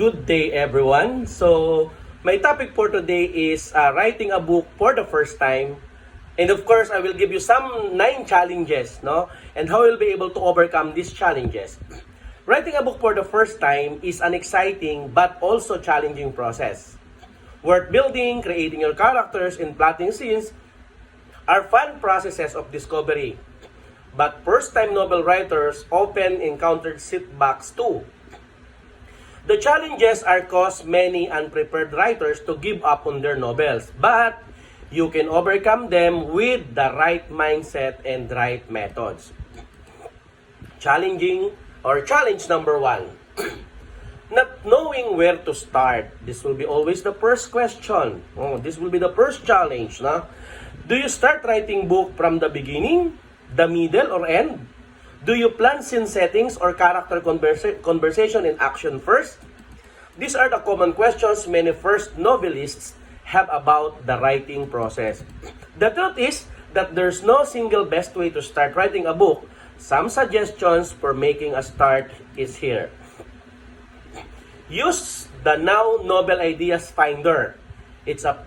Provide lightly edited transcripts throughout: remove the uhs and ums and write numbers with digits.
Good day, everyone. So, my topic for today is writing a book for the first time. And of course, I will give you some 9 challenges, no? And how you'll be able to overcome these challenges. Writing a book for the first time is an exciting but also challenging process. World building, creating your characters, and plotting scenes are fun processes of discovery. But first-time novel writers often encountered setbacks too. The challenges are cause many unprepared writers to give up on their novels, but you can overcome them with the right mindset and right methods. Challenge number 1. Not knowing where to start. This will be always the first question. This will be the first challenge. No? Do you start writing book from the beginning, the middle, or end? Do you plan scene settings or character conversation and action first? These are the common questions many first novelists have about the writing process. The truth is that there's no single best way to start writing a book. Some suggestions for making a start is here. Use the Now Novel Ideas Finder. It's a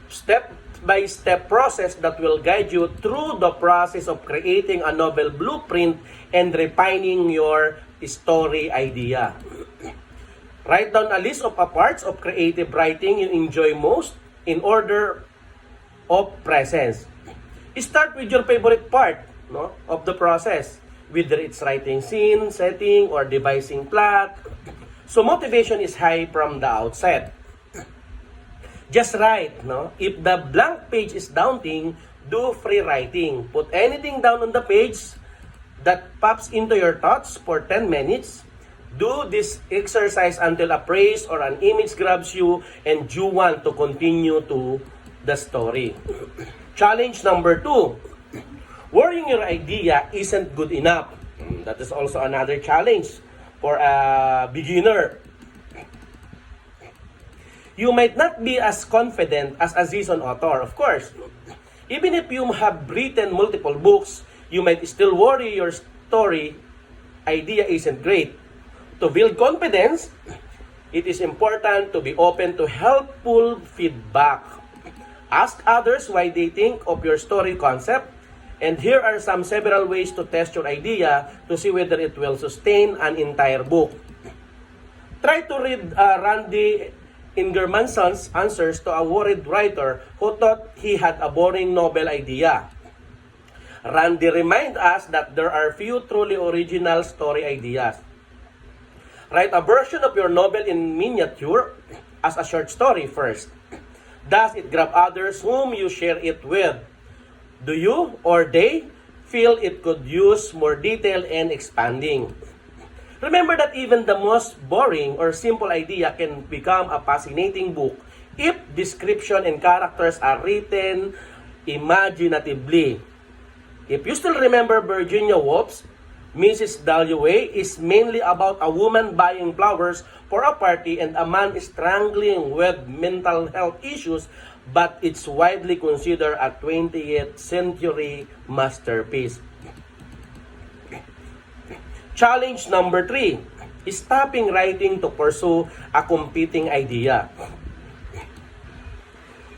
step-by-step process that will guide you through the process of creating a novel blueprint and refining your story idea. Write down a list of parts of creative writing you enjoy most in order of presence. Start with your favorite part, no, of the process, whether it's writing scene, setting, or devising plot. So motivation is high from the outset. Just write, no? If the blank page is daunting, do free writing. Put anything down on the page that pops into your thoughts for 10 minutes. Do this exercise until a phrase or an image grabs you and you want to continue to the story. Challenge number 2. Worrying your idea isn't good enough. That is also another challenge for a beginner. You might not be as confident as a seasoned author, of course. Even if you have written multiple books, you might still worry your story idea isn't great. To build confidence, it is important to be open to helpful feedback. Ask others why they think of your story concept, and here are several ways to test your idea to see whether it will sustain an entire book. Try to read Randy Ingermanson's answers to a worried writer who thought he had a boring novel idea. Randy reminds us that there are few truly original story ideas. Write a version of your novel in miniature as a short story first. Does it grab others whom you share it with? Do you or they feel it could use more detail and expanding? Remember that even the most boring or simple idea can become a fascinating book if description and characters are written imaginatively. If you still remember Virginia Woolf's Mrs. Dalloway is mainly about a woman buying flowers for a party and a man struggling with mental health issues, but it's widely considered a 20th century masterpiece. Challenge number 3. Stopping writing to pursue a competing idea.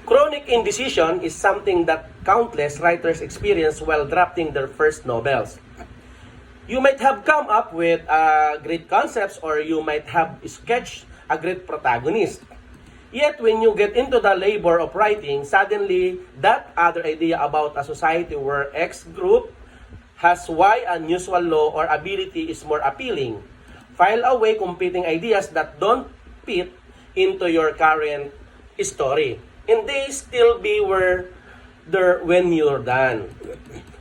Chronic indecision is something that countless writers experience while drafting their first novels. You might have come up with great concepts or you might have sketched a great protagonist. Yet when you get into the labor of writing, suddenly that other idea about a society where X group has Y unusual law or ability is more appealing. File away competing ideas that don't fit into your current story. And they still be where there when you're done.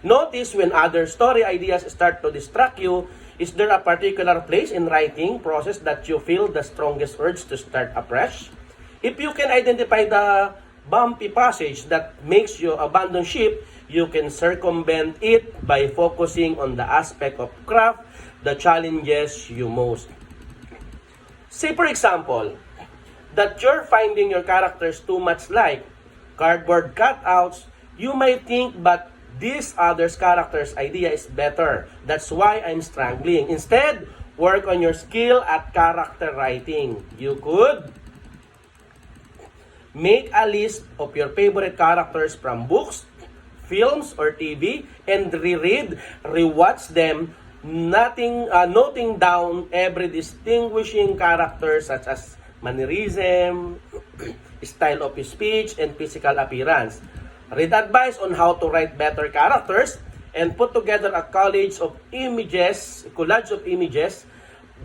Notice when other story ideas start to distract you, is there a particular place in writing process that you feel the strongest urge to start afresh? If you can identify the bumpy passage that makes you abandon ship, you can circumvent it by focusing on the aspect of craft that challenges you most. Say for example, that you're finding your characters too much like cardboard cutouts, you might think, but this other's character's idea is better. That's why I'm struggling. Instead, work on your skill at character writing. You could make a list of your favorite characters from books, films, or TV and reread, rewatch them, noting down every distinguishing character such as mannerism, style of speech, and physical appearance. Read advice on how to write better characters and put together a collage of images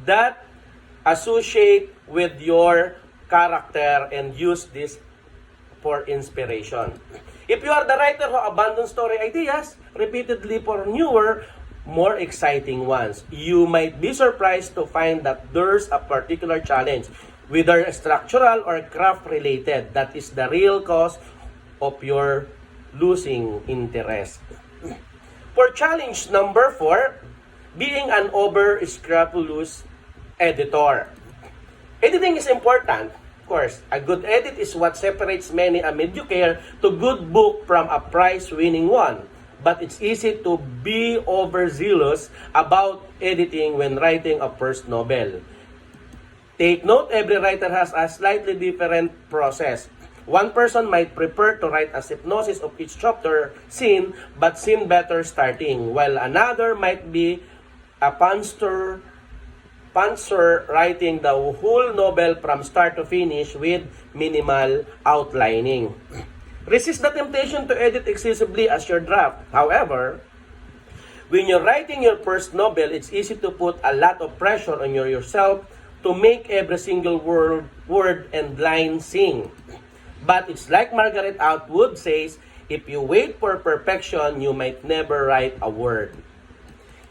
that associate with your character and use this for inspiration. If you are the writer who abandons story ideas repeatedly for newer, more exciting ones, you might be surprised to find that there's a particular challenge, whether structural or craft related, that is the real cause of your losing interest. For challenge number 4, being an over-scrupulous editor. Editing is important. Of course, a good edit is what separates many a mediocre to good book from a prize-winning one. But it's easy to be overzealous about editing when writing a first novel. Take note, every writer has a slightly different process. One person might prefer to write a synopsis of each chapter scene, but scene better starting, while another might be a pantser writing the whole novel from start to finish with minimal outlining. Resist the temptation to edit excessively as your draft. However, when you're writing your first novel, it's easy to put a lot of pressure on yourself to make every single word and line sing. But it's like Margaret Atwood says, if you wait for perfection, you might never write a word.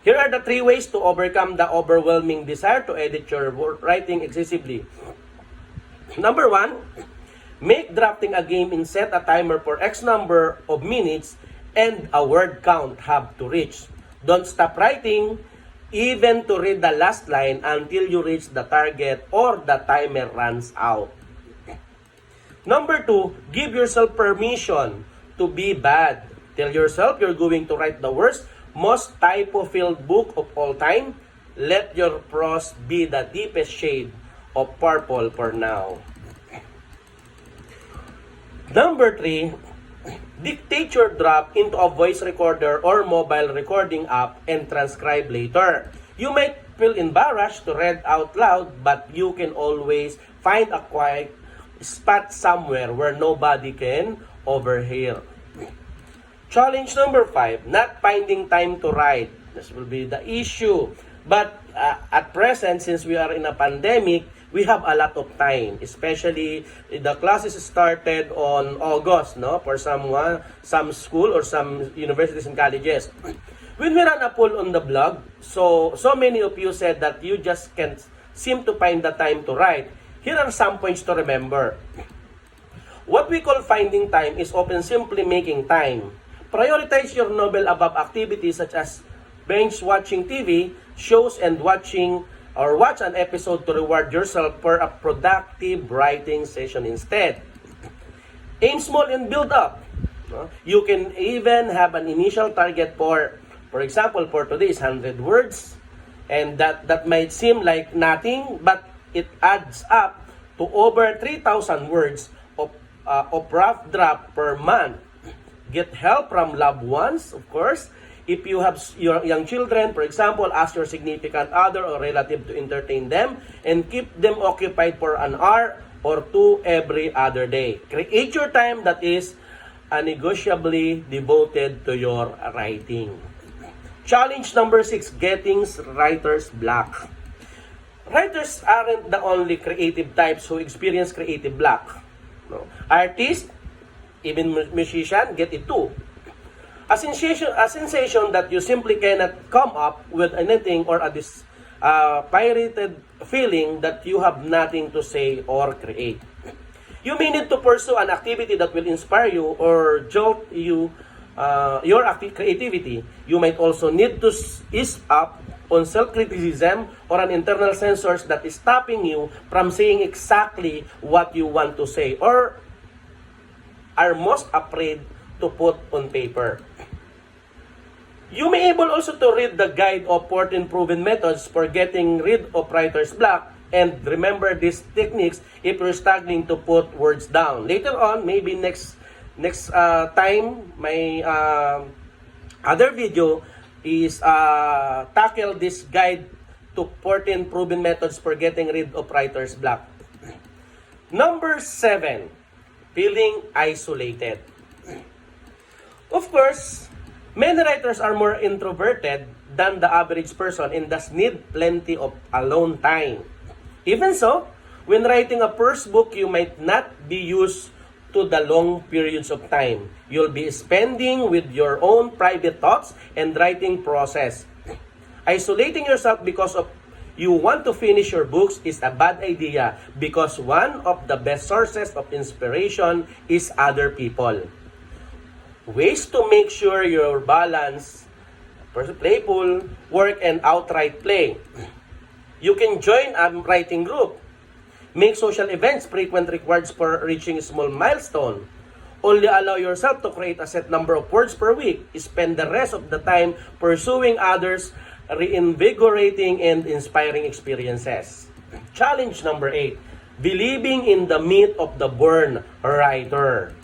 Here are the 3 ways to overcome the overwhelming desire to edit your writing excessively. Number 1, make drafting a game and set a timer for X number of minutes and a word count have to reach. Don't stop writing even to read the last line until you reach the target or the timer runs out. Number 2, give yourself permission to be bad. Tell yourself you're going to write the worst, most typo-filled book of all time. Let your prose be the deepest shade of purple for now. Number 3, dictate your draft into a voice recorder or mobile recording app and transcribe later. You might feel embarrassed to read out loud, but you can always find a quiet spot somewhere where nobody can overhear. Challenge number 5, not finding time to write. This will be the issue. But at present, since we are in a pandemic, we have a lot of time. Especially, the classes started on August, no? For some school or some universities and colleges. When we ran a poll on the blog, so many of you said that you just can't seem to find the time to write. Here are some points to remember. What we call finding time is often simply making time. Prioritize your novel above activities such as binge watching TV shows and watch an episode to reward yourself for a productive writing session instead. Aim small and build up. You can even have an initial target for example, for today is 100 words, and that might seem like nothing, but it adds up to over 3,000 words of rough draft per month. Get help from loved ones, of course. If you have your young children, for example, ask your significant other or relative to entertain them and keep them occupied for an hour or 2 every other day. Create your time that is negotiably devoted to your writing. Challenge number 6, getting writer's block. Writers aren't the only creative types who experience creative block. No. Artists, even musicians, get it too. A sensation that you simply cannot come up with anything, or a pirated feeling that you have nothing to say or create. You may need to pursue an activity that will inspire you or jolt you your creativity. You might also need to ease up on self-criticism or an internal censor that is stopping you from saying exactly what you want to say or are most afraid to put on paper. You may able also to read the guide of 14 proven methods for getting rid of writer's block, and remember these techniques if you're struggling to put words down. Later on, maybe next time, my other video is tackle this guide to 14 proven methods for getting rid of writer's block. Number 7, feeling isolated. Of course, many writers are more introverted than the average person and thus need plenty of alone time. Even so, when writing a first book, you might not be used to the long periods of time you'll be spending with your own private thoughts and writing process. Isolating yourself because of you want to finish your books is a bad idea because one of the best sources of inspiration is other people. Ways to make sure your balance, playful, work, and outright play. You can join a writing group. Make social events frequent rewards for reaching a small milestone. Only allow yourself to create a set number of words per week. Spend the rest of the time pursuing others, reinvigorating and inspiring experiences. Challenge number 8. Believing in the myth of the born writer.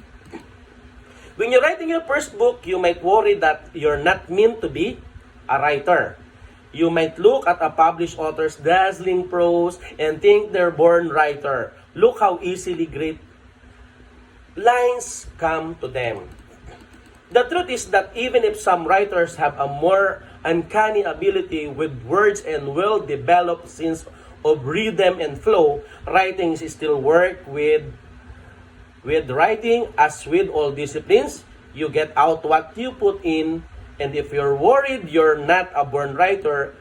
When you're writing your first book, you might worry that you're not meant to be a writer. You might look at a published author's dazzling prose and think they're born writer. Look how easily great lines come to them. The truth is that even if some writers have a more uncanny ability with words and well-developed sense of rhythm and flow, writing is still work with writing. As with all disciplines, you get out what you put in, and if you're worried you're not a born writer,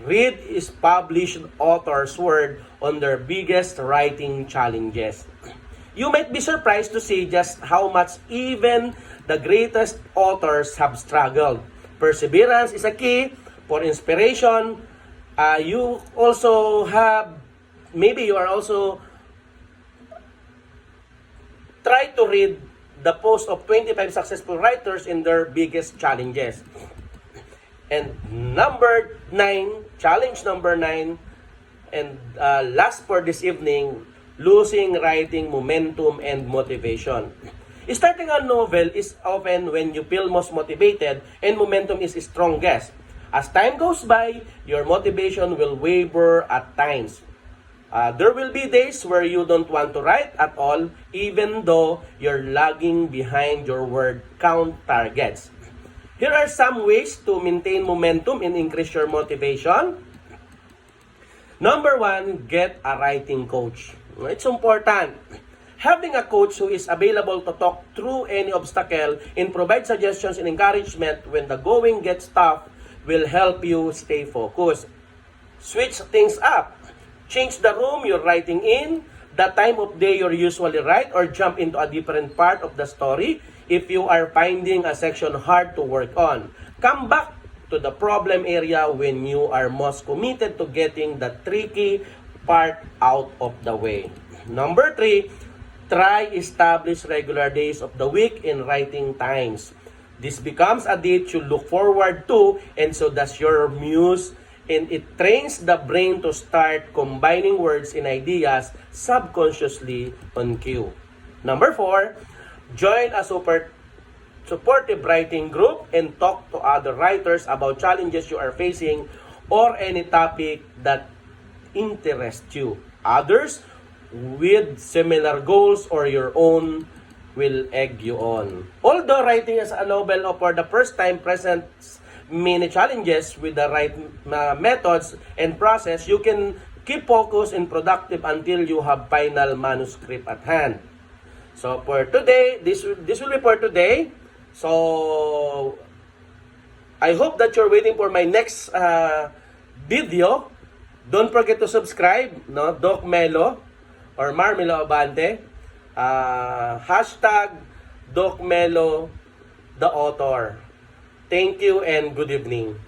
read is published authors' word on their biggest writing challenges. You might be surprised to see just how much even the greatest authors have struggled. Perseverance is a key for inspiration. You also have, maybe you are also try to read the post of 25 successful writers in their biggest challenges. And challenge number 9, and last for this evening, losing writing momentum and motivation. Starting a novel is often when you feel most motivated and momentum is strongest. As time goes by, your motivation will waver at times. There will be days where you don't want to write at all, even though you're lagging behind your word count targets. Here are some ways to maintain momentum and increase your motivation. Number 1, get a writing coach. It's important. Having a coach who is available to talk through any obstacle and provide suggestions and encouragement when the going gets tough will help you stay focused. Switch things up. Change the room you're writing in, the time of day you usually write, or jump into a different part of the story if you are finding a section hard to work on. Come back to the problem area when you are most committed to getting the tricky part out of the way. Number 3, try establish regular days of the week in writing times. This becomes a date you look forward to, and so does your muse, and it trains the brain to start combining words and ideas subconsciously on cue. Number 4, join a supportive writing group and talk to other writers about challenges you are facing or any topic that interests you. Others with similar goals or your own will egg you on. Although writing as a novel for the first time presents many challenges, with the right methods and process, you can keep focused and productive until you have final manuscript at hand. So for today, this will be for today. So I hope that you're waiting for my next video. Don't forget to subscribe, no? Doc Melo or Marmelo Abante. Hashtag Doc Melo, the author. Thank you and good evening.